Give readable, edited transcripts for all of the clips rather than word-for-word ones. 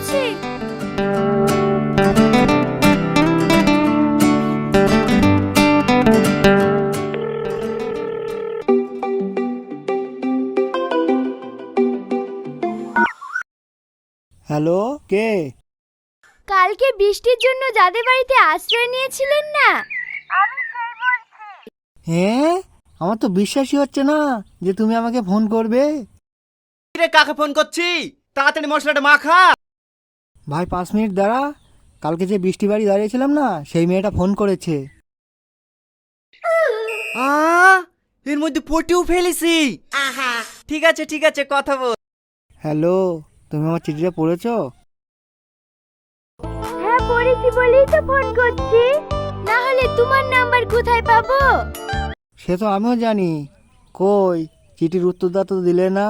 আসছি। হ্যালো, কে? কালকে বৃষ্টির জন্য যাদের বাড়িতে আশ্রয় নিয়েছিলেন না, আমি সেই বলছি। হ্যাঁ, আমার তো বিশ্বাসই হচ্ছে না যে তুমি আমাকে ফোন করবে। রে কাকে ফোন করছি? তাড়াতাড়ি মশলাটা মাখা। ভাই 5 মিনিট দাঁড়া। কালকে যে বৃষ্টি বাড়ি দাঁড়িয়েছিলাম না, সেই মেয়েটা ফোন করেছে। আ এর মধ্যে পটিও ফেলেছি। ঠিক আছে ঠিক আছে, কথা বল। হ্যালো, তুমি আমার চিঠিটা পড়েছো? হ্যাঁ পড়েছি বলেই তো ফোন করছি, না হলে তোমার নাম্বার কোথায় পাবো? সে তো আমিও জানি। কই, চিঠির উত্তরটা তো দিলে না।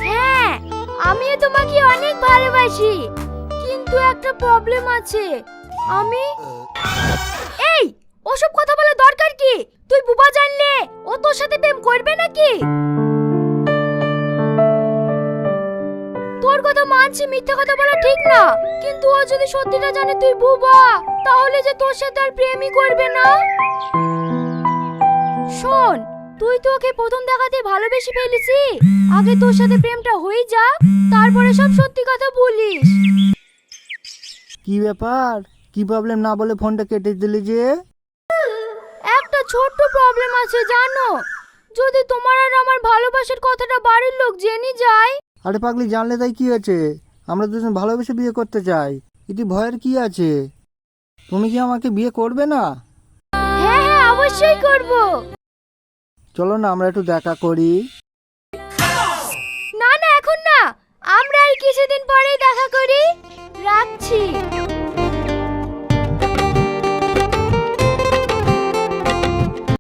হ্যাঁ, আমিও তোমাকে অনেক ভালোবাসি, কিন্তু একটা প্রবলেম আছে। আমি এই ওসব কথা বলার দরকার কি? তুই বুবা জানলে ও তোর সাথে প্রেম করবে নাকি? তোর কথা মানছি, মিথ্যা কথা বলা ঠিক না, কিন্তু ও যদি সত্যিটা জানে তুই বুবা, তাহলে যে তোর সাথে আর প্রেমই করবে না। শোন, তুই তো ওকে প্রথম দেখাতে ভালোবেসে ফেলেছি, আগে তোর সাথে প্রেমটা হয়ে যাক, তারপরে সব সত্যি কথা বলিস। কি ব্যাপার? কি প্রবলেম না বলে ফোনটা কেটে দিলে যে? একটা ছোট্ট প্রবলেম আছে জানো, যদি তোমার আর আমার ভালোবাসার কথাটা বাড়ির লোক জেনে যায়। আরে পাগলি, জানলে তাই কি হয়েছে? আমরা দুজন ভালোবেসে বিয়ে করতে চাই, এটি ভয়ের কি আছে? তুমি কি আমাকে বিয়ে করবে না? হ্যাঁ হ্যাঁ অবশ্যই করব। চলো না আমরা একটু দেখা করি। না না এখন না, আমরা আর কিছুদিন পরেই দেখা করি।